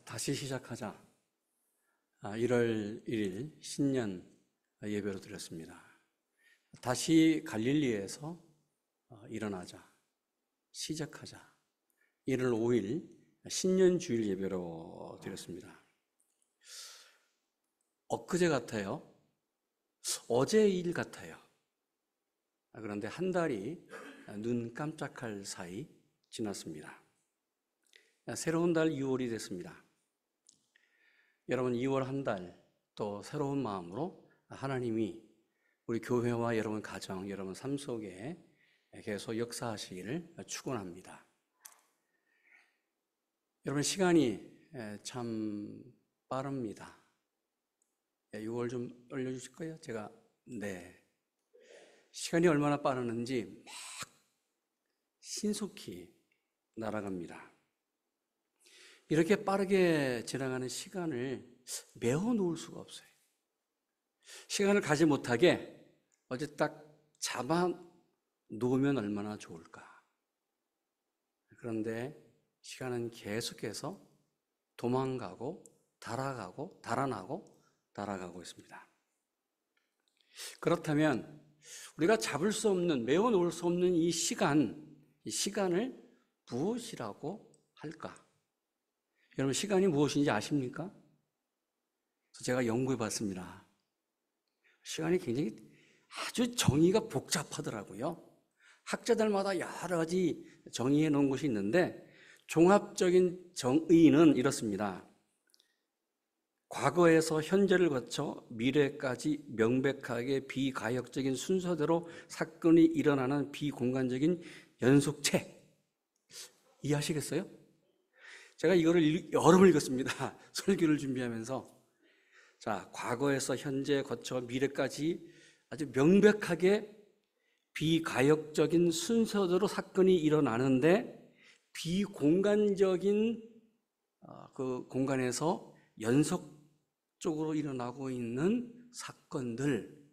다시 시작하자. 1월 1일 신년 예배로 드렸습니다. 다시 갈릴리에서 일어나자, 시작하자. 1월 5일 신년 주일 예배로 드렸습니다. 엊그제 같아요. 어제 일 같아요. 그런데 한 달이 눈 깜짝할 사이 지났습니다. 새로운 달 2월이 됐습니다. 여러분 2월 한 달 또 새로운 마음으로 하나님이 우리 교회와 여러분 가정, 여러분 삶 속에 계속 역사하시기를 축원합니다. 여러분 시간이 참 빠릅니다. 6월 좀 올려주실 거예요? 제가 시간이 얼마나 빠르는지 막 신속히 날아갑니다. 이렇게 빠르게 지나가는 시간을 메워 놓을 수가 없어요. 시간을 가지 못하게 어제 딱 잡아 놓으면 얼마나 좋을까. 그런데 시간은 계속해서 도망가고 달아나고 있습니다. 그렇다면 우리가 잡을 수 없는, 메워 놓을 수 없는 이 시간을 무엇이라고 할까? 여러분 시간이 무엇인지 아십니까? 제가 연구해 봤습니다. 시간이 굉장히 아주 정의가 복잡하더라고요. 학자들마다 여러 가지 정의해 놓은 것이 있는데 종합적인 정의는 이렇습니다. 과거에서 현재를 거쳐 미래까지 명백하게 비가역적인 순서대로 사건이 일어나는 비공간적인 연속체. 이해하시겠어요? 제가 이거를 여러 번 읽었습니다. 설교를 준비하면서. 자, 과거에서 현재 거쳐 미래까지 아주 명백하게 비가역적인 순서대로 사건이 일어나는데 비공간적인 그 공간에서 연속적으로 일어나고 있는 사건들.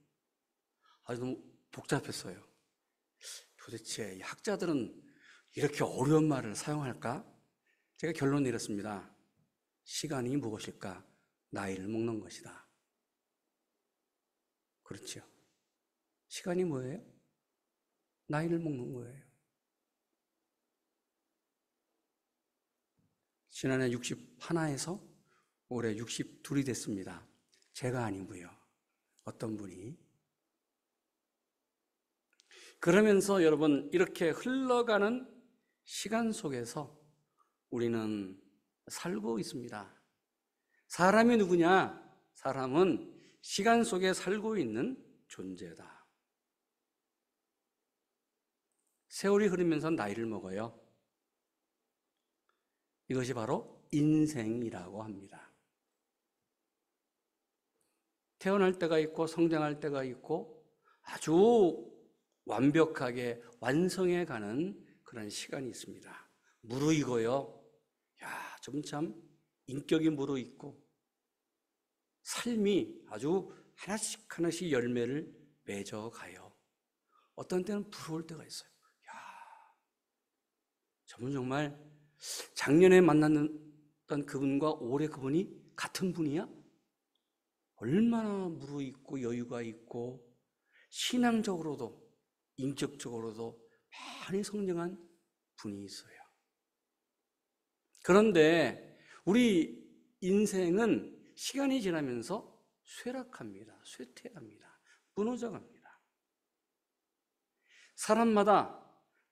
아주 너무 복잡했어요. 도대체 학자들은 이렇게 어려운 말을 사용할까? 제가 결론 내렸습니다. 시간이 무엇일까? 나이를 먹는 것이다. 그렇죠. 시간이 뭐예요? 나이를 먹는 거예요. 지난해 61에서 올해 62이 됐습니다. 제가 아니고요. 어떤 분이. 그러면서 여러분 이렇게 흘러가는 시간 속에서 우리는 살고 있습니다. 사람이 누구냐? 사람은 시간 속에 살고 있는 존재다. 세월이 흐르면서 나이를 먹어요. 이것이 바로 인생이라고 합니다. 태어날 때가 있고 성장할 때가 있고 아주 완벽하게 완성해 가는 그런 시간이 있습니다. 무르익어요. 야, 좀 참 인격이 무르익고 삶이 아주 하나씩 열매를 맺어가요. 어떤 때는 부러울 때가 있어요. 야, 저분 정말 작년에 만났던 그분과 올해 그분이 같은 분이야? 얼마나 무르익고 여유가 있고 신앙적으로도 인격적으로도 많이 성장한 분이 있어요. 그런데 우리 인생은 시간이 지나면서 쇠락합니다. 쇠퇴합니다. 무너져갑니다. 사람마다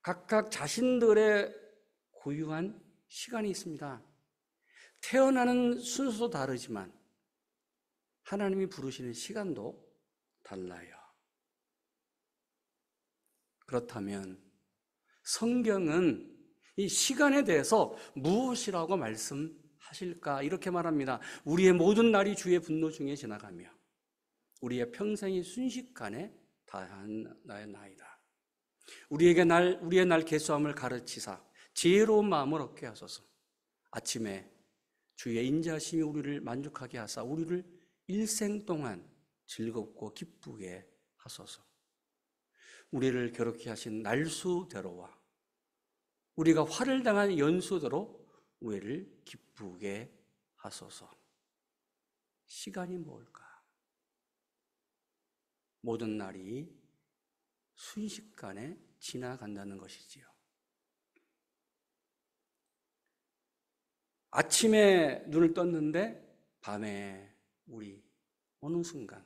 각각 자신들의 고유한 시간이 있습니다. 태어나는 순서도 다르지만 하나님이 부르시는 시간도 달라요. 그렇다면 성경은 이 시간에 대해서 무엇이라고 말씀하실까? 이렇게 말합니다. 우리의 모든 날이 주의 분노 중에 지나가며 우리의 평생이 순식간에 다한 나의 나이다. 우리의 날 계수함을 가르치사 지혜로운 마음을 얻게 하소서. 아침에 주의 인자하심이 우리를 만족하게 하사 우리를 일생 동안 즐겁고 기쁘게 하소서. 우리를 괴롭게 하신 날수대로와 우리가 화를 당한 연수대로 우리를 기쁘게 하소서. 시간이 뭘까? 모든 날이 순식간에 지나간다는 것이지요. 아침에 눈을 떴는데 밤에 우리 어느 순간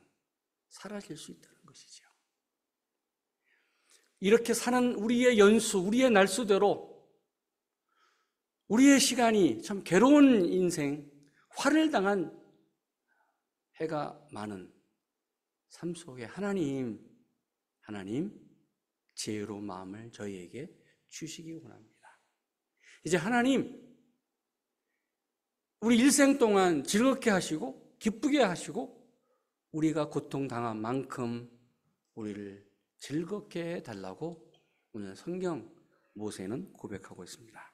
사라질 수 있다는 것이죠. 이렇게 사는 우리의 연수, 우리의 날수대로 우리의 시간이 참 괴로운 인생, 화를 당한 해가 많은 삶 속에 하나님 지혜로운 마음을 저희에게 주시기 원합니다. 이제 하나님, 우리 일생 동안 즐겁게 하시고 기쁘게 하시고 우리가 고통당한 만큼 우리를 즐겁게 해달라고 오늘 성경 모세는 고백하고 있습니다.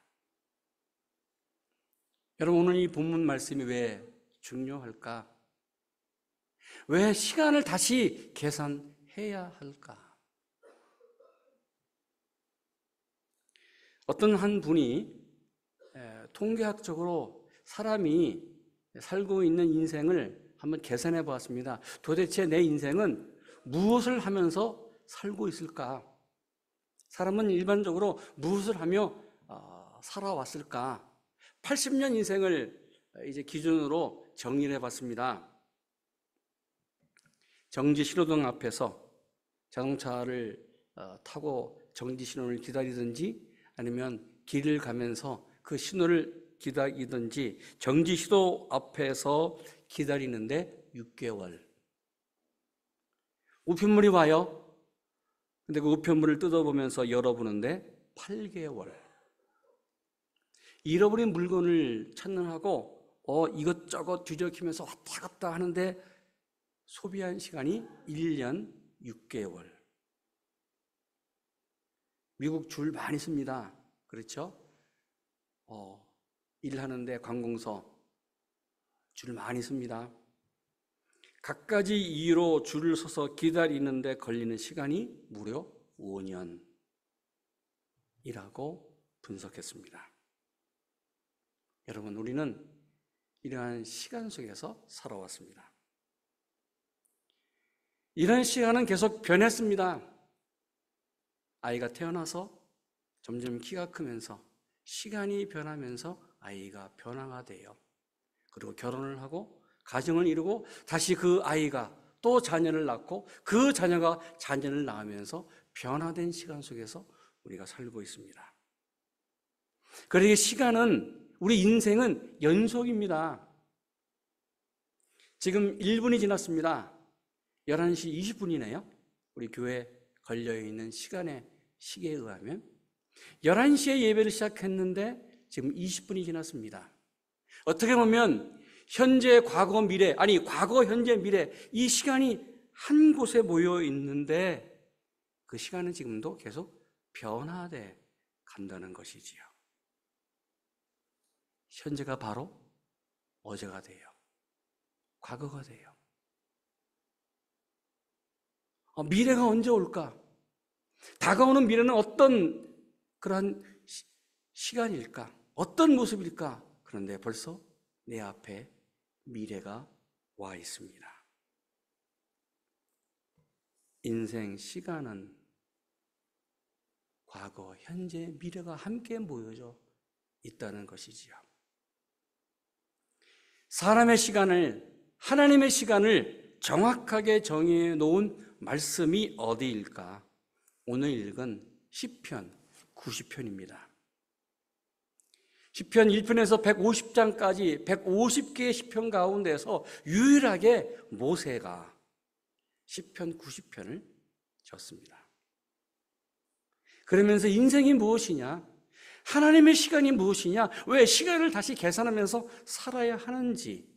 여러분, 오늘 이 본문 말씀이 왜 중요할까? 왜 시간을 다시 계산해야 할까? 어떤 한 분이 통계학적으로 사람이 살고 있는 인생을 한번 계산해 보았습니다. 도대체 내 인생은 무엇을 하면서 살고 있을까? 사람은 일반적으로 무엇을 하며 살아왔을까? 80년 인생을 이제 기준으로 정리를 해봤습니다. 정지 신호등 앞에서 자동차를 타고 정지 신호를 기다리든지 아니면 길을 가면서 그 신호를 기다리든지 정지 신호 앞에서 기다리는데 6개월. 우편물이 와요. 근데 그 우편물을 뜯어보면서 열어보는데 8개월. 잃어버린 물건을 찾는하고 이것저것 뒤적이면서 왔다 갔다 하는데 소비한 시간이 1년 6개월. 미국 줄 많이 씁니다. 그렇죠? 일하는데 관공서 줄 많이 씁니다. 갖가지 이유로 줄을 서서 기다리는데 걸리는 시간이 무려 5년이라고 분석했습니다. 여러분, 우리는 이러한 시간 속에서 살아왔습니다. 이런 시간은 계속 변했습니다. 아이가 태어나서 점점 키가 크면서 시간이 변하면서 아이가 변화가 돼요. 그리고 결혼을 하고 가정을 이루고 다시 그 아이가 또 자녀를 낳고 그 자녀가 자녀를 낳으면서 변화된 시간 속에서 우리가 살고 있습니다. 그러기에 시간은, 우리 인생은 연속입니다. 지금 1분이 지났습니다. 11시 20분이네요. 우리 교회에 걸려있는 시간의 시계에 의하면 11시에 예배를 시작했는데 지금 20분이 지났습니다. 어떻게 보면 현재, 과거, 미래, 아니 과거, 현재, 미래, 이 시간이 한 곳에 모여 있는데 그 시간은 지금도 계속 변화돼 간다는 것이지요. 현재가 바로 어제가 돼요. 과거가 돼요. 미래가 언제 올까? 다가오는 미래는 어떤 그러한 시간일까? 어떤 모습일까? 그런데 벌써 내 앞에 미래가 와 있습니다. 인생 시간은 과거, 현재, 미래가 함께 모여져 있다는 것이지요. 사람의 시간을, 하나님의 시간을 정확하게 정해 놓은 말씀이 어디일까? 오늘 읽은 시편 90편입니다. 시편 1편에서 150장까지 150개의 시편 가운데서 유일하게 모세가 시편 90편을 졌습니다. 그러면서 인생이 무엇이냐? 하나님의 시간이 무엇이냐? 왜 시간을 다시 계산하면서 살아야 하는지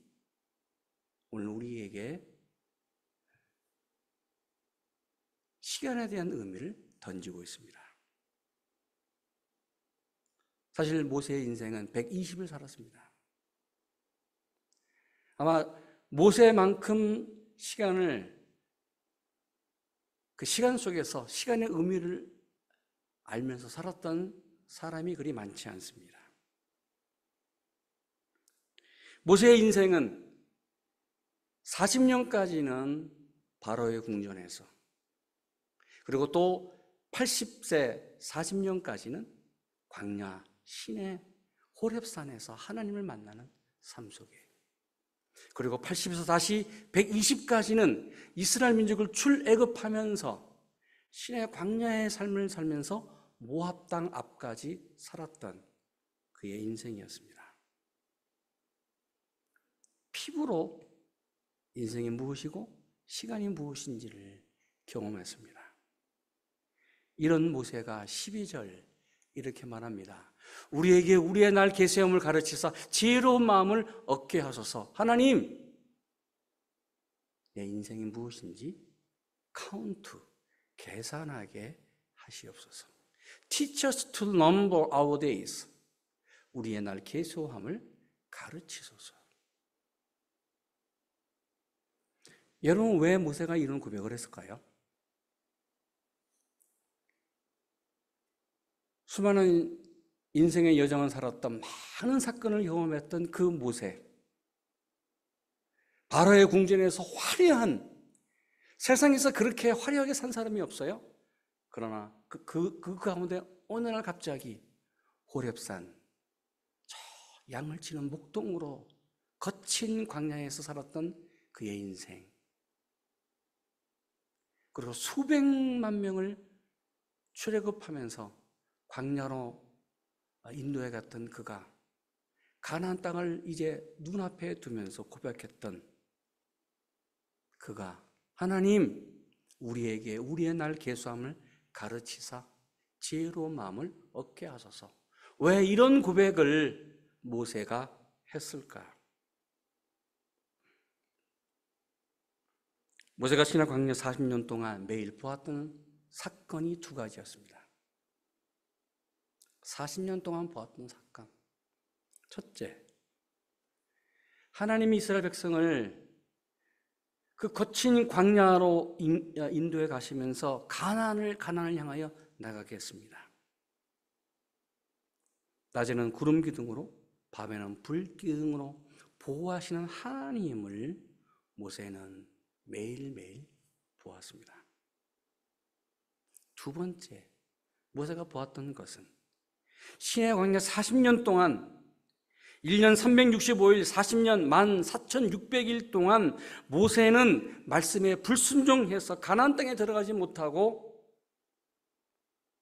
오늘 우리에게 시간에 대한 의미를 던지고 있습니다. 사실 모세의 인생은 120을 살았습니다. 아마 모세만큼 시간을, 그 시간 속에서 시간의 의미를 알면서 살았던 사람이 그리 많지 않습니다. 모세의 인생은 40년까지는 바로의 궁전에서, 그리고 또 80세 40년까지는 광야 시내 호렙산에서 하나님을 만나는 삶 속에, 그리고 80에서 다시 120까지는 이스라엘 민족을 출애굽하면서 시내 광야의 삶을 살면서 모압 땅 앞까지 살았던 그의 인생이었습니다. 피부로 인생이 무엇이고 시간이 무엇인지를 경험했습니다. 이런 모세가 12절 이렇게 말합니다. 우리에게 우리의 날 계시험을 가르치사 지혜로운 마음을 얻게 하소서. 하나님, 내 인생이 무엇인지 카운트, 계산하게 하시옵소서. Teach us to number our days. 우리의 날 계소함을 가르치소서. 여러분, 왜 모세가 이런 고백을 했을까요? 수많은 인생의 여정을 살았던, 많은 사건을 경험했던 그 모세, 바로의 궁전에서 화려한, 세상에서 그렇게 화려하게 산 사람이 없어요. 그러나 그 가운데 어느 날 갑자기 호렙산, 저 양을 치는 목동으로 거친 광야에서 살았던 그의 인생, 그리고 수백만 명을 출애굽하면서 광야로 인도해 갔던 그가 가나안 땅을 이제 눈앞에 두면서 고백했던 그가, 하나님, 우리에게 우리의 날 계수함을 가르치사 지혜로운 마음을 얻게 하소서. 왜 이런 고백을 모세가 했을까? 모세가 시내 광야 40년 동안 매일 보았던 사건이 두 가지였습니다. 40년 동안 보았던 사건. 첫째, 하나님이 이스라엘 백성을 그 거친 광야로 인도해 가시면서 가나안을 향하여 나가게 했습니다. 낮에는 구름 기둥으로, 밤에는 불 기둥으로 보호하시는 하나님을 모세는 매일매일 보았습니다. 두 번째, 모세가 보았던 것은 시내 광야 40년 동안 1년 365일 40년 14,600일 동안 모세는 말씀에 불순종해서 가나안 땅에 들어가지 못하고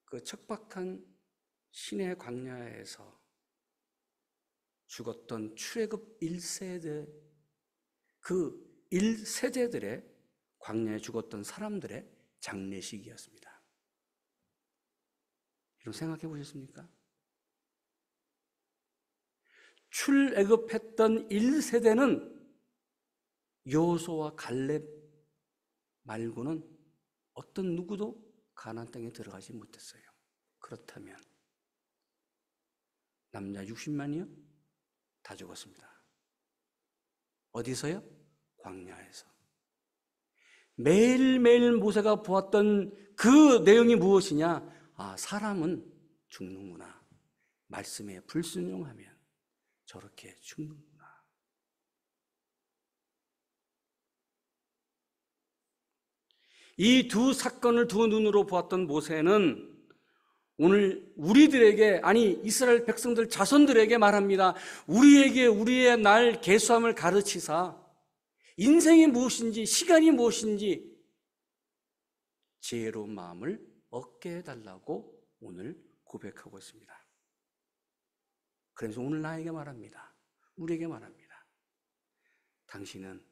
그 척박한 시내 광야에서 죽었던 출애굽 1세대, 그 1세대들의 광야에 죽었던 사람들의 장례식이었습니다. 여러분 생각해 보셨습니까? 출애굽했던 1세대는 여호수아와 갈렙 말고는 어떤 누구도 가나안 땅에 들어가지 못했어요. 그렇다면 남자 60만이요? 다 죽었습니다. 어디서요? 광야에서. 매일매일 모세가 보았던 그 내용이 무엇이냐? 아, 사람은 죽는구나. 말씀에 불순종하면 저렇게 죽는구나. 이 두 사건을 두 눈으로 보았던 모세는 오늘 우리들에게, 아니 이스라엘 백성들 자손들에게 말합니다. 우리에게 우리의 날 계수함을 가르치사 인생이 무엇인지, 시간이 무엇인지 지혜로운 마음을 얻게 해달라고 오늘 고백하고 있습니다. 그래서 오늘 나에게 말합니다. 우리에게 말합니다. 당신은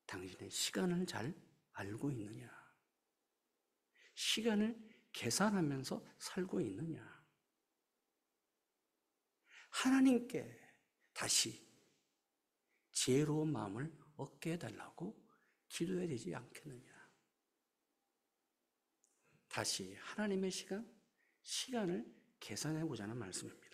당신의 시간을 잘 알고 있느냐? 시간을 계산하면서 살고 있느냐? 하나님께 다시 지혜로운 마음을 얻게 해달라고 기도해야 되지 않겠느냐? 다시 하나님의 시간을 계산해 보자는 말씀입니다.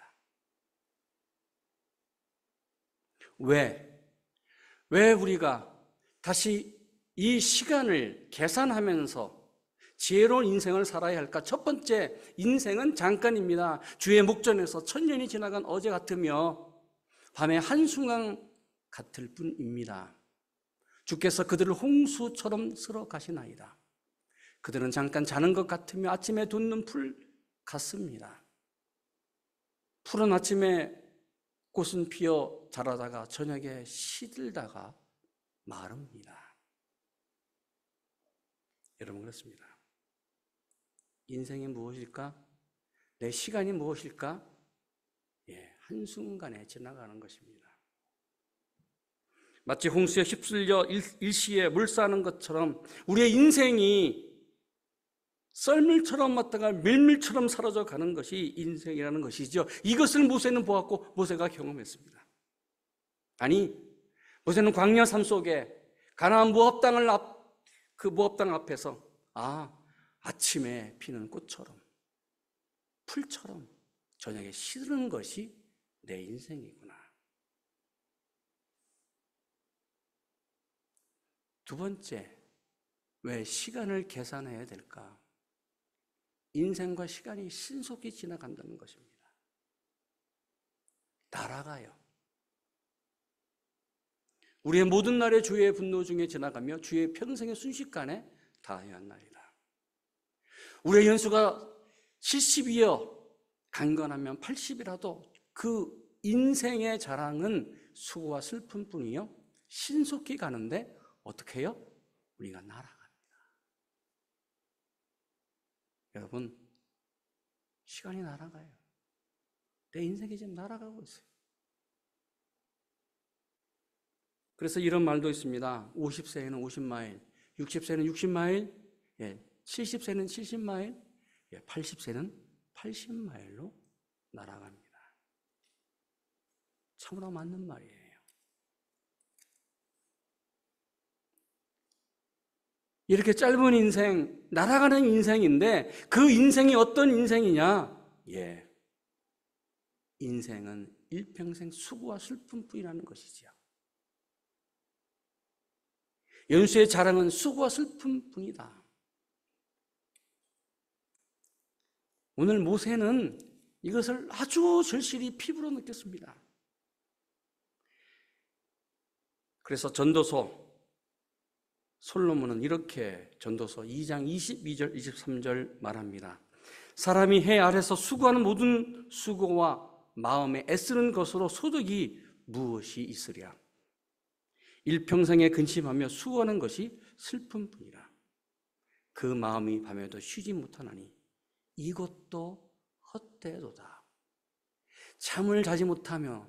왜 우리가 다시 이 시간을 계산하면서 지혜로운 인생을 살아야 할까? 첫 번째, 인생은 잠깐입니다. 주의 목전에서 천년이 지나간 어제 같으며 밤의 한순간 같을 뿐입니다. 주께서 그들을 홍수처럼 쓸어 가시나이다. 그들은 잠깐 자는 것 같으며 아침에 돋는 풀 같습니다. 풀은 아침에 꽃은 피어 자라다가 저녁에 시들다가 마릅니다. 여러분, 그렇습니다. 인생이 무엇일까? 내 시간이 무엇일까? 한순간에 지나가는 것입니다. 마치 홍수에 휩쓸려 일시에 물싸는 것처럼 우리의 인생이 썰물처럼 왔다가 밀물처럼 사라져 가는 것이 인생이라는 것이죠. 이것을 모세는 보았고 모세가 경험했습니다. 아니, 모세는 광야 삶 속에 가나안 모압 땅 앞에서 아침에 피는 꽃처럼 풀처럼 저녁에 시드는 것이 내 인생이구나. 두 번째, 왜 시간을 계산해야 될까? 인생과 시간이 신속히 지나간다는 것입니다. 날아가요. 우리의 모든 날의 주의 분노 중에 지나가며 주의 평생의 순식간에 다하였나이다. 우리의 연수가 70이여 강건하면 80이라도 그 인생의 자랑은 수고와 슬픔뿐이요 신속히 가는데 어떻게 해요? 우리가 날아갑니다. 여러분, 시간이 날아가요. 내 인생이 지금 날아가고 있어요. 그래서 이런 말도 있습니다. 50세에는 50마일, 60세는 60마일, 70세는 70마일, 80세는 80마일로 날아갑니다. 참으로 맞는 말이에요. 이렇게 짧은 인생, 날아가는 인생인데 그 인생이 어떤 인생이냐? 인생은 일평생 수고와 슬픔뿐이라는 것이지요. 연수의 자랑은 수고와 슬픔뿐이다. 오늘 모세는 이것을 아주 절실히 피부로 느꼈습니다. 그래서 전도서 솔로몬은 이렇게 전도서 2장 22절 23절 말합니다. 사람이 해 아래서 수고하는 모든 수고와 마음에 애쓰는 것으로 소득이 무엇이 있으랴. 일평생에 근심하며 수고하는 것이 슬픔뿐이라. 그 마음이 밤에도 쉬지 못하나니 이것도 헛되도다. 잠을 자지 못하며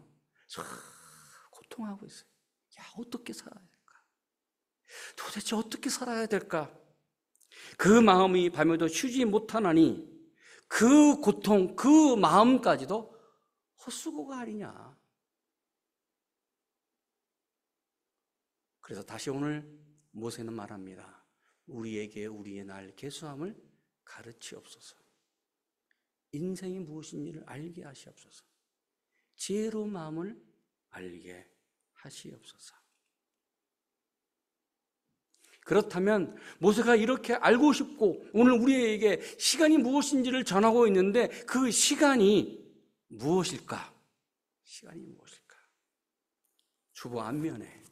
고통하고 있어요. 어떻게 살아야 될까? 도대체 어떻게 살아야 될까? 그 마음이 밤에도 쉬지 못하나니 그 고통, 그 마음까지도 헛수고가 아니냐. 그래서 다시 오늘 모세는 말합니다. 우리에게 우리의 날 계수함을 가르치옵소서. 인생이 무엇인지를 알게 하시옵소서. 지혜로운 마음을 알게 하시옵소서. 그렇다면 모세가 이렇게 알고 싶고 오늘 우리에게 시간이 무엇인지를 전하고 있는데 그 시간이 무엇일까? 시간이 무엇일까? 주보 앞면에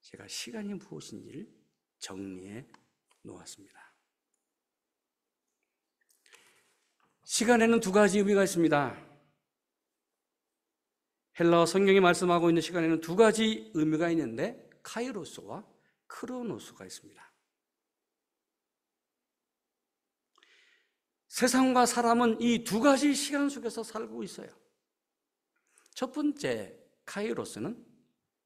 제가 시간이 무엇인지를 정리해 놓았습니다. 시간에는 두 가지 의미가 있습니다. 헬라어 성경이 말씀하고 있는 시간에는 두 가지 의미가 있는데 카이로스와 크로노스가 있습니다. 세상과 사람은 이 두 가지 시간 속에서 살고 있어요. 첫 번째 카이로스는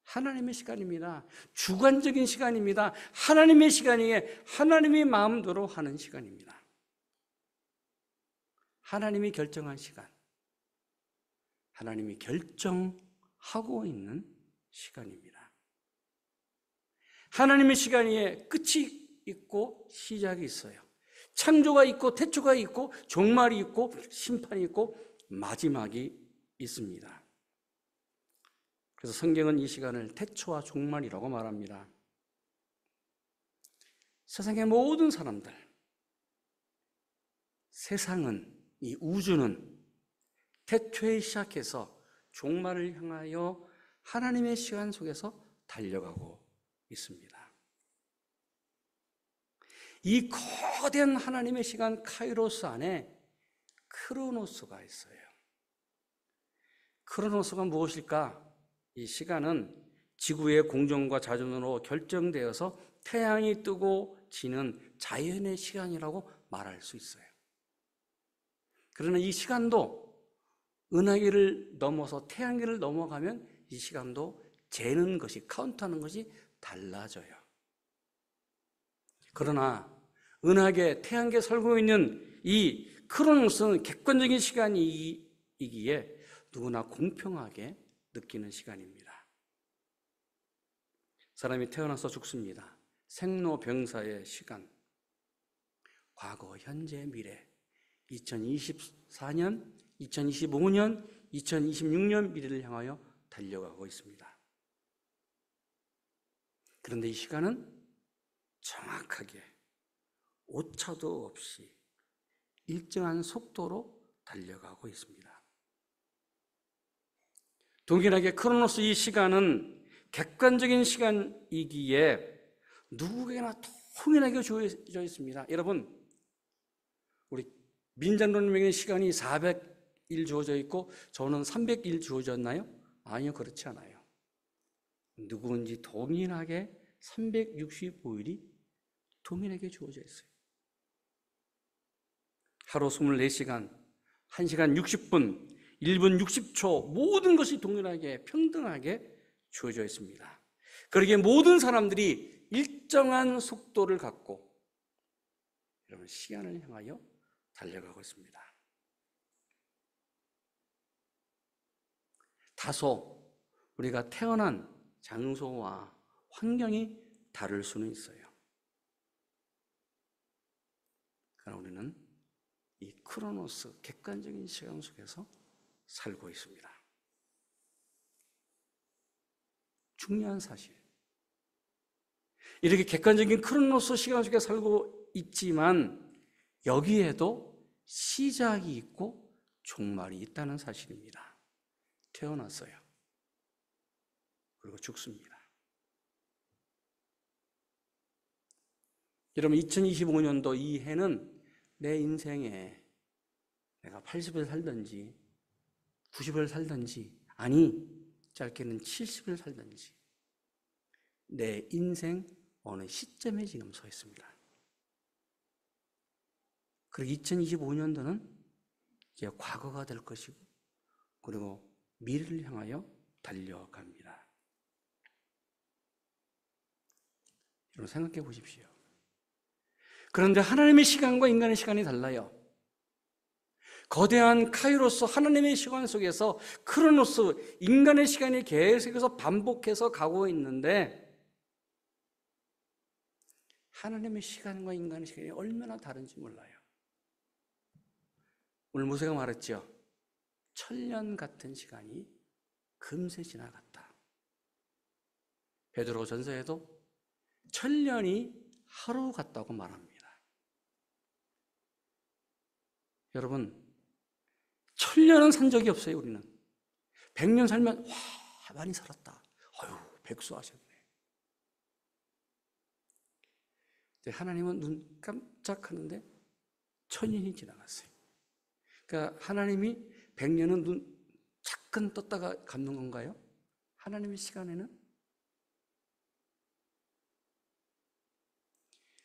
하나님의 시간입니다. 주관적인 시간입니다. 하나님의 시간이에 하나님의 마음대로 하는 시간입니다. 하나님이 결정한 시간, 하나님이 결정하고 있는 시간입니다. 하나님의 시간에 끝이 있고 시작이 있어요. 창조가 있고 태초가 있고 종말이 있고 심판이 있고 마지막이 있습니다. 그래서 성경은 이 시간을 태초와 종말이라고 말합니다. 세상의 모든 사람들, 세상은, 이 우주는 태초에 시작해서 종말을 향하여 하나님의 시간 속에서 달려가고 있습니다. 이 거대한 하나님의 시간 카이로스 안에 크로노스가 있어요. 크로노스가 무엇일까? 이 시간은 지구의 공정과 자전으로 결정되어서 태양이 뜨고 지는 자연의 시간이라고 말할 수 있어요. 그러나 이 시간도 은하계를 넘어서 태양계를 넘어가면 이 시간도 재는 것이, 카운트하는 것이 달라져요. 그러나 은하계, 태양계에 살고 있는 이 크로노스는 객관적인 시간이기에 누구나 공평하게 느끼는 시간입니다. 사람이 태어나서 죽습니다. 생로병사의 시간, 과거, 현재, 미래, 2024년, 2025년, 2026년 미래를 향하여 달려가고 있습니다. 그런데 이 시간은 정확하게 오차도 없이 일정한 속도로 달려가고 있습니다. 동일하게 크로노스 이 시간은 객관적인 시간이기에 누구에게나 통일하게 주어져 있습니다. 여러분, 우리 민간론명의 시간이 400일 주어져 있고 저는 300일 주어졌나요? 아니요, 그렇지 않아요. 누구든지 동일하게 365일이 동일하게 주어져 있어요. 하루 24시간, 1시간 60분, 1분 60초 모든 것이 동일하게 평등하게 주어져 있습니다. 그러기에 모든 사람들이 일정한 속도를 갖고 여러분 시간을 향하여 달려가고 있습니다. 다소 우리가 태어난 장소와 환경이 다를 수는 있어요. 그러나 우리는 이 크로노스, 객관적인 시간 속에서 살고 있습니다. 중요한 사실. 이렇게 객관적인 크로노스 시간 속에 살고 있지만 여기에도 시작이 있고 종말이 있다는 사실입니다. 태어났어요. 그리고 죽습니다. 여러분, 2025년도 이 해는 내 인생에 내가 80을 살든지 90을 살든지, 아니 짧게는 70을 살든지 내 인생 어느 시점에 지금 서 있습니다. 그리고 2025년도는 이제 과거가 될 것이고 그리고 미래를 향하여 달려갑니다. 여러분 생각해 보십시오. 그런데 하나님의 시간과 인간의 시간이 달라요. 거대한 카이로스 하나님의 시간 속에서 크로노스 인간의 시간이 계속해서 반복해서 가고 있는데 하나님의 시간과 인간의 시간이 얼마나 다른지 몰라요. 오늘 모세가 말했죠. 천년 같은 시간이 금세 지나갔다. 베드로 전서에도 천년이 하루 같다고 말합니다. 여러분, 천년은 산 적이 없어요. 우리는 100년 살면 와 많이 살았다. 아유 백수하셨네. 하나님은 눈 깜짝하는데 천년이 지나갔어요. 그러니까 하나님이 100년은 눈 잠깐 떴다가 감는 건가요? 하나님의 시간에는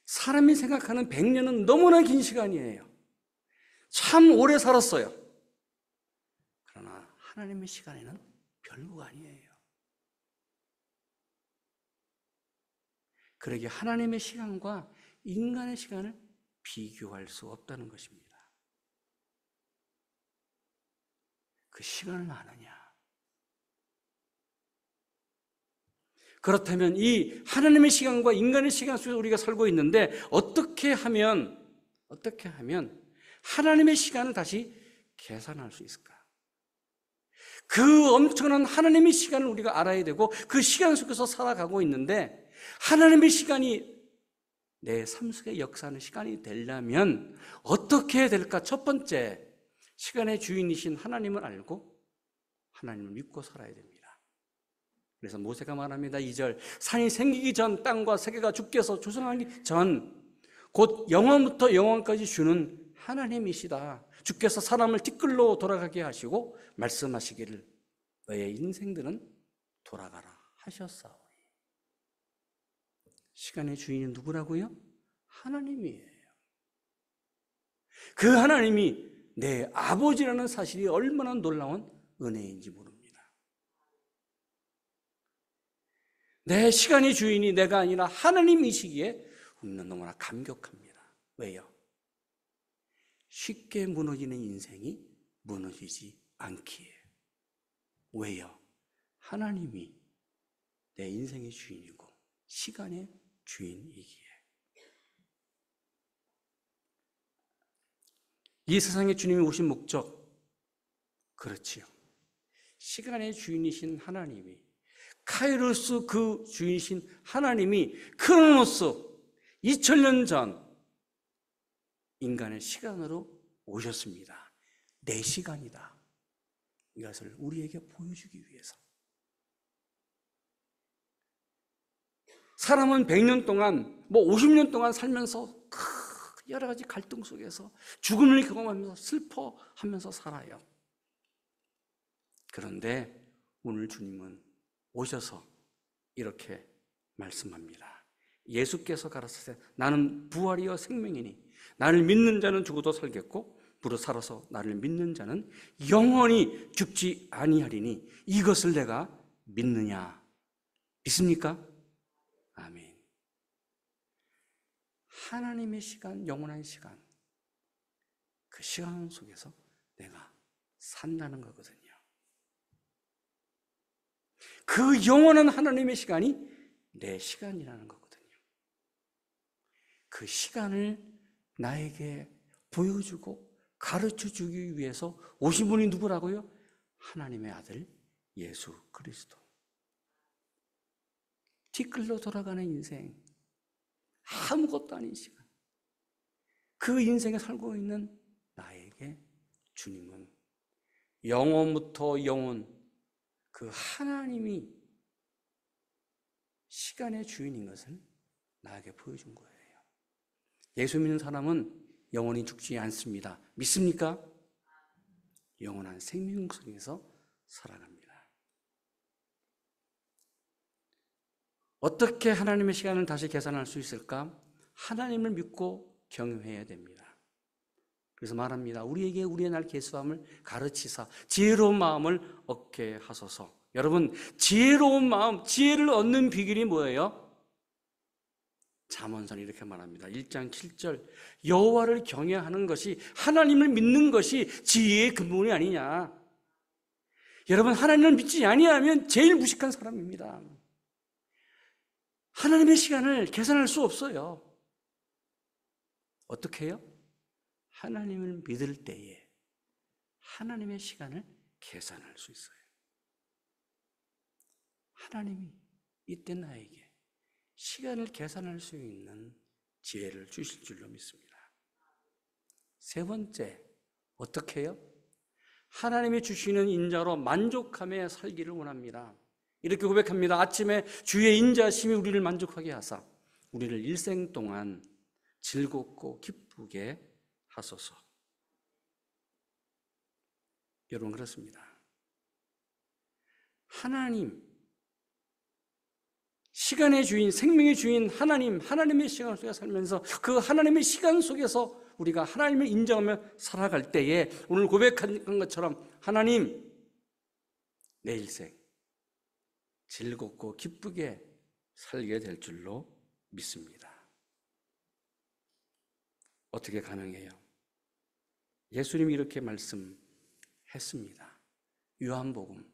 사람이 생각하는 100년은 너무나 긴 시간이에요. 참 오래 살았어요. 그러나 하나님의 시간에는 별거 아니에요. 그러기에 하나님의 시간과 인간의 시간을 비교할 수 없다는 것입니다. 그 시간을 아느냐? 그렇다면 이 하나님의 시간과 인간의 시간 속에서 우리가 살고 있는데 어떻게 하면 하나님의 시간을 다시 계산할 수 있을까? 그 엄청난 하나님의 시간을 우리가 알아야 되고 그 시간 속에서 살아가고 있는데 하나님의 시간이 내 삶 속에 역사하는 시간이 되려면 어떻게 해야 될까? 첫 번째, 시간의 주인이신 하나님을 알고 하나님을 믿고 살아야 됩니다. 그래서 모세가 말합니다. 2절, 산이 생기기 전, 땅과 세계가 주께서 조성하기 전 곧 영원부터 영원까지 주는 하나님이시다. 주께서 사람을 티끌로 돌아가게 하시고 말씀하시기를 너의 인생들은 돌아가라 하셨사오니. 시간의 주인이 누구라고요? 하나님이에요. 그 하나님이 내 아버지라는 사실이 얼마나 놀라운 은혜인지 모릅니다. 내 시간의 주인이 내가 아니라 하나님이시기에 우리는 너무나 감격합니다. 왜요? 쉽게 무너지는 인생이 무너지지 않기에. 왜요? 하나님이 내 인생의 주인이고 시간의 주인이기에. 이 세상에 주님이 오신 목적, 그렇지요. 시간의 주인이신 하나님이, 카이로스 그 주인이신 하나님이 크로노스 2000년 전 인간의 시간으로 오셨습니다. 내 시간이다. 이것을 우리에게 보여주기 위해서. 사람은 100년 동안, 50년 동안 살면서 여러 가지 갈등 속에서 죽음을 경험하면서 슬퍼하면서 살아요. 그런데 오늘 주님은 오셔서 이렇게 말씀합니다. 예수께서 가라사대 나는 부활이요 생명이니 나를 믿는 자는 죽어도 살겠고 무릇 살아서 나를 믿는 자는 영원히 죽지 아니하리니 이것을 내가 믿느냐? 믿습니까? 아멘. 하나님의 시간, 영원한 시간, 그 시간 속에서 내가 산다는 거거든요. 그 영원한 하나님의 시간이 내 시간이라는 거거든요. 그 시간을 나에게 보여주고 가르쳐주기 위해서 오신 분이 누구라고요? 하나님의 아들 예수 그리스도. 티끌로 돌아가는 인생, 아무것도 아닌 시간, 그 인생에 살고 있는 나에게 주님은 영원부터 영원 그 하나님이 시간의 주인인 것을 나에게 보여준 거예요. 예수 믿는 사람은 영원히 죽지 않습니다. 믿습니까? 영원한 생명 속에서 살아갑니다. 어떻게 하나님의 시간을 다시 계산할 수 있을까? 하나님을 믿고 경외해야 됩니다. 그래서 말합니다. 우리에게 우리의 날 계수함을 가르치사 지혜로운 마음을 얻게 하소서. 여러분, 지혜로운 마음, 지혜를 얻는 비결이 뭐예요? 잠언서는 이렇게 말합니다. 1장 7절 여호와를 경외하는 것이, 하나님을 믿는 것이 지혜의 근본이 아니냐. 여러분, 하나님을 믿지 아니하면 제일 무식한 사람입니다. 하나님의 시간을 계산할 수 없어요. 어떻게 해요? 하나님을 믿을 때에 하나님의 시간을 계산할 수 있어요. 하나님이 이때 나에게 시간을 계산할 수 있는 지혜를 주실 줄로 믿습니다. 세 번째, 어떻게 해요? 하나님이 주시는 인자로 만족하며 살기를 원합니다. 이렇게 고백합니다. 아침에 주의 인자심이 우리를 만족하게 하사 우리를 일생 동안 즐겁고 기쁘게 하소서. 여러분, 그렇습니다. 하나님, 시간의 주인, 생명의 주인 하나님, 하나님의 시간 속에 살면서 그 하나님의 시간 속에서 우리가 하나님을 인정하며 살아갈 때에 오늘 고백한 것처럼 하나님, 내 일생 즐겁고 기쁘게 살게 될 줄로 믿습니다. 어떻게 가능해요? 예수님이 이렇게 말씀했습니다. 요한복음,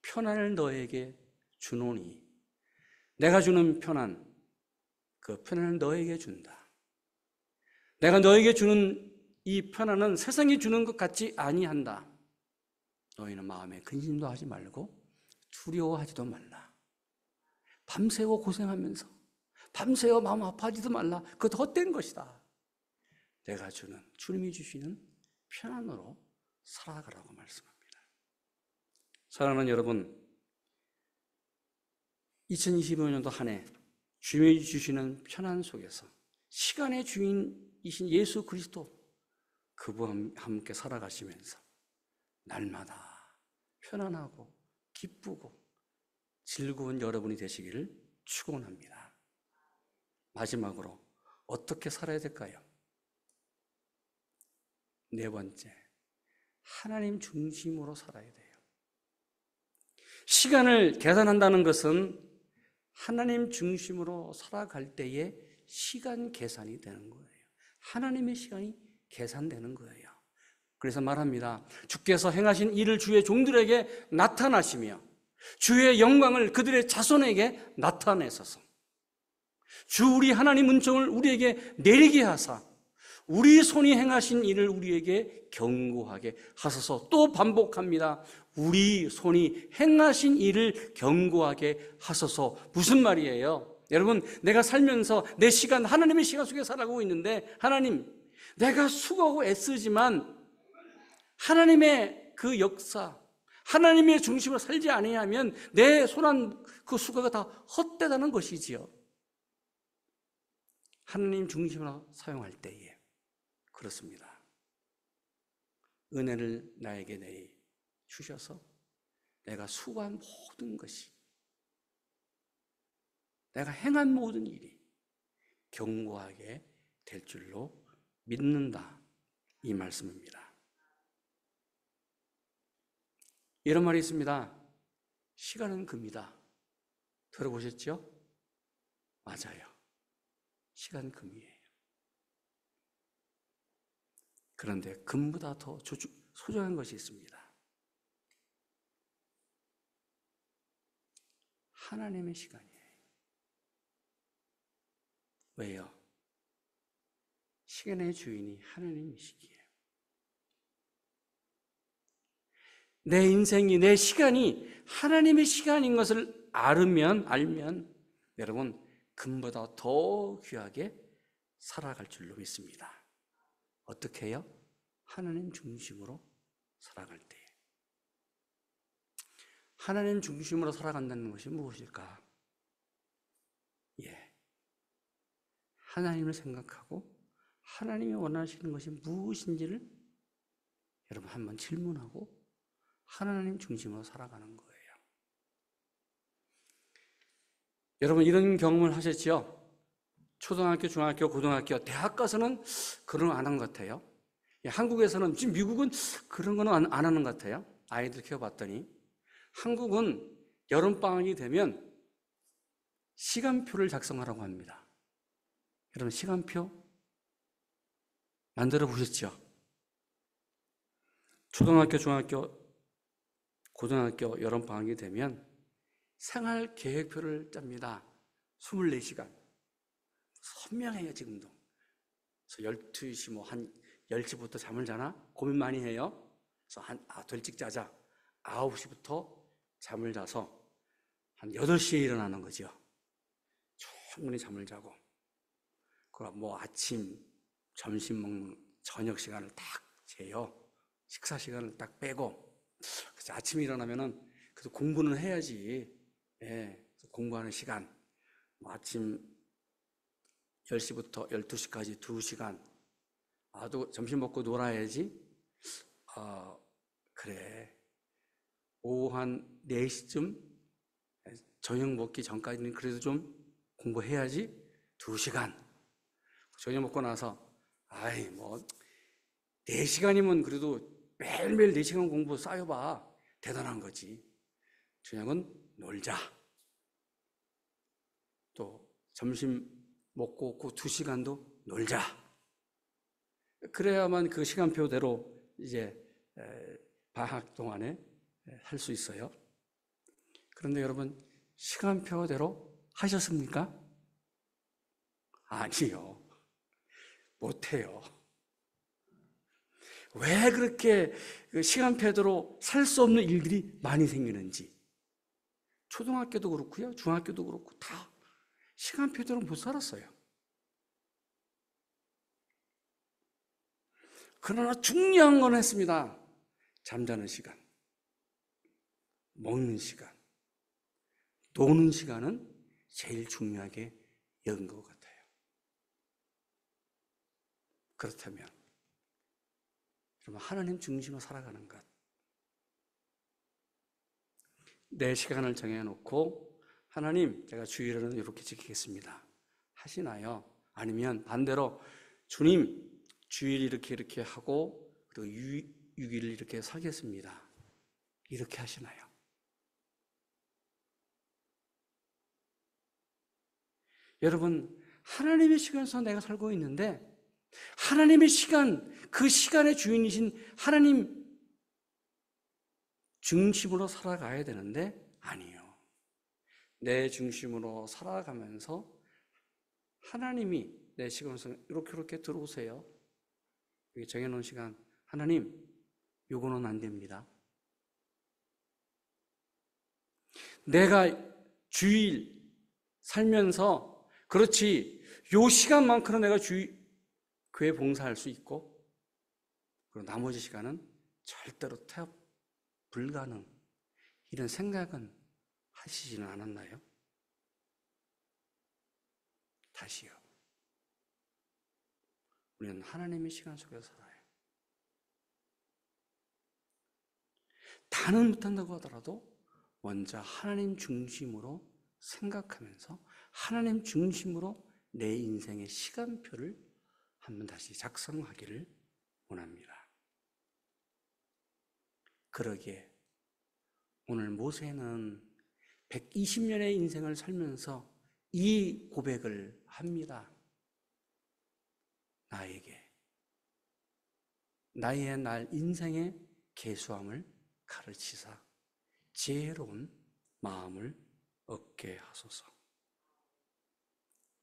편안을 너에게 주노니 내가 주는 편안, 그 편안을 너에게 준다. 내가 너에게 주는 이 편안은 세상이 주는 것 같지 아니한다. 너희는 마음에 근심도 하지 말고 두려워하지도 말라. 밤새워 고생하면서 밤새워 마음 아파하지도 말라. 그것도 헛된 것이다. 내가 주는, 주님이 주시는 편안으로 살아가라고 말씀합니다. 사랑하는 여러분, 2025년도 한 해 주님이 주시는 편안 속에서 시간의 주인이신 예수 그리스도 그분과 함께 살아가시면서 날마다 편안하고 기쁘고 즐거운 여러분이 되시기를 축원합니다. 마지막으로 어떻게 살아야 될까요? 네 번째, 하나님 중심으로 살아야 돼요. 시간을 계산한다는 것은 하나님 중심으로 살아갈 때에 시간 계산이 되는 거예요. 하나님의 시간이 계산되는 거예요. 그래서 말합니다. 주께서 행하신 일을 주의 종들에게 나타나시며 주의 영광을 그들의 자손에게 나타내소서. 주 우리 하나님 은총을 우리에게 내리게 하사 우리 손이 행하신 일을 우리에게 경고하게 하소서. 또 반복합니다. 우리 손이 행하신 일을 경고하게 하소서. 무슨 말이에요? 여러분, 내가 살면서 내 시간, 하나님의 시간 속에 살아가고 있는데, 하나님, 내가 수고하고 애쓰지만 하나님의 그 역사, 하나님의 중심으로 살지 아니하면 내 손한 그 수고가 다 헛되다는 것이지요. 하나님 중심으로 사용할 때에 그렇습니다. 은혜를 나에게 내리 주셔서 내가 수고한 모든 것이, 내가 행한 모든 일이 견고하게 될 줄로 믿는다, 이 말씀입니다. 이런 말이 있습니다. 시간은 금이다. 들어보셨죠? 맞아요. 시간 금이에요. 그런데 금보다 더 소중한 것이 있습니다. 하나님의 시간이에요. 왜요? 시간의 주인이 하나님이시기에. 내 인생이, 내 시간이 하나님의 시간인 것을 알면 여러분, 금보다 더 귀하게 살아갈 줄로 믿습니다. 어떻게 해요? 하나님 중심으로 살아갈 때. 하나님 중심으로 살아간다는 것이 무엇일까? 하나님을 생각하고 하나님이 원하시는 것이 무엇인지를 여러분 한번 질문하고 하나님 중심으로 살아가는 거예요. 여러분, 이런 경험을 하셨죠? 초등학교, 중학교, 고등학교, 대학 가서는 그런 거 안 한 것 같아요. 한국에서는, 지금 미국은 그런 거는 안 하는 것 같아요. 아이들 키워봤더니. 한국은 여름방학이 되면 시간표를 작성하라고 합니다. 여러분, 시간표 만들어 보셨죠? 초등학교, 중학교, 고등학교 여름방학이 되면 생활 계획표를 짭니다. 24시간. 선명해요, 지금도. 그래서 12시, 한 10시부터 잠을 자나? 고민 많이 해요. 그래서 더 일찍 자자. 9시부터 잠을 자서 한 8시에 일어나는 거죠. 충분히 잠을 자고. 그리고 아침, 점심 먹는 저녁 시간을 딱 재요. 식사 시간을 딱 빼고. 그래서 아침에 일어나면은, 그래서 공부는 해야지. 그래서 공부하는 시간. 아침 10시부터 12시까지 2시간. 또 점심 먹고 놀아야지. 그래. 오후 한 4시쯤 저녁 먹기 전까지는 그래도 좀 공부해야지. 2시간. 저녁 먹고 나서 4시간이면 그래도 매일매일 4시간 공부 쌓여봐. 대단한 거지. 저녁은 놀자. 또 점심 먹고 그 2시간도 놀자. 그래야만 그 시간표대로 이제 방학 동안에 할 수 있어요. 그런데 여러분, 시간표대로 하셨습니까? 아니요. 못해요. 왜 그렇게 시간표대로 살 수 없는 일들이 많이 생기는지. 초등학교도 그렇고요, 중학교도 그렇고 다 시간표대로 못 살았어요. 그러나 중요한 건 했습니다. 잠자는 시간, 먹는 시간, 노는 시간은 제일 중요하게 여긴 것 같아요. 그렇다면 여러분, 하나님 중심으로 살아가는 것, 내 시간을 정해놓고 하나님, 제가 주일은 이렇게 지키겠습니다 하시나요? 아니면 반대로 주님, 주일 이렇게 하고 그리고 6일 이렇게 살겠습니다 이렇게 하시나요? 여러분, 하나님의 시간에서 내가 살고 있는데 하나님의 시간, 그 시간의 주인이신 하나님 중심으로 살아가야 되는데 아니에요. 내 중심으로 살아가면서 하나님이 내 시간에서 이렇게 들어오세요. 여기 정해놓은 시간, 하나님, 요거는 안 됩니다. 내가 주일 살면서 그렇지, 요 시간만큼은 내가 교회 봉사할 수 있고 그리고 나머지 시간은 절대로 태업 불가능, 이런 생각은 하시지는 않았나요? 다시요. 우리는 하나님의 시간 속에서 살아요. 다는 못한다고 하더라도 먼저 하나님 중심으로 생각하면서 하나님 중심으로 내 인생의 시간표를 한번 다시 작성하기를 원합니다. 그러기에 오늘 모세는 120년의 인생을 살면서 이 고백을 합니다. 나에게 나의 날 인생의 계수함을 가르치사 지혜로운 마음을 얻게 하소서.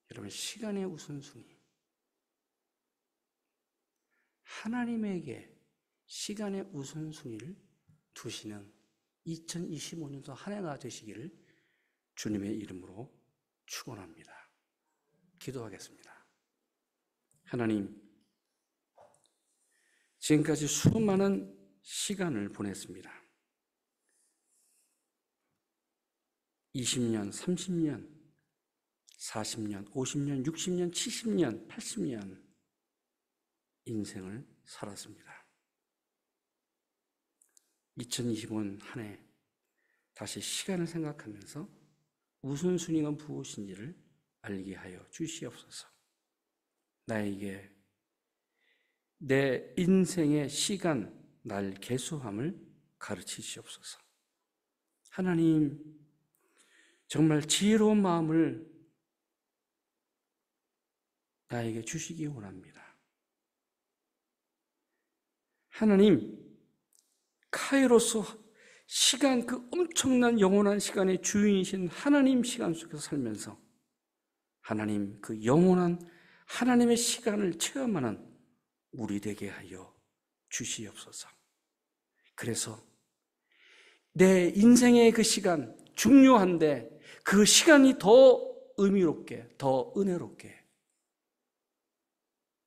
여러분, 시간의 우선순위, 하나님에게 시간의 우선순위를 두시는 2025년도 한 해가 되시기를 주님의 이름으로 축원합니다. 기도하겠습니다. 하나님, 지금까지 수많은 시간을 보냈습니다. 20년, 30년, 40년, 50년, 60년, 70년, 80년 인생을 살았습니다. 2025년 한 해 다시 시간을 생각하면서 우선순위가 무엇인지를 알게 하여 주시옵소서. 나에게 내 인생의 시간, 날 계수함을 가르치시옵소서. 하나님, 정말 지혜로운 마음을 나에게 주시기 원합니다. 하나님, 카이로스 시간, 그 엄청난 영원한 시간의 주인이신 하나님 시간 속에서 살면서 하나님, 그 영원한 하나님의 시간을 체험하는 우리 되게 하여 주시옵소서. 그래서 내 인생의 그 시간 중요한데 그 시간이 더 의미롭게, 더 은혜롭게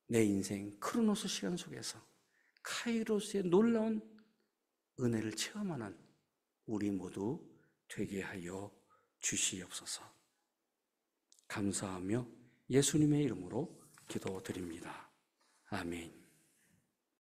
내 인생 크로노스 시간 속에서 카이로스의 놀라운 은혜를 체험하는 우리 모두 되게 하여 주시옵소서. 감사하며 예수님의 이름으로 기도드립니다. 아멘.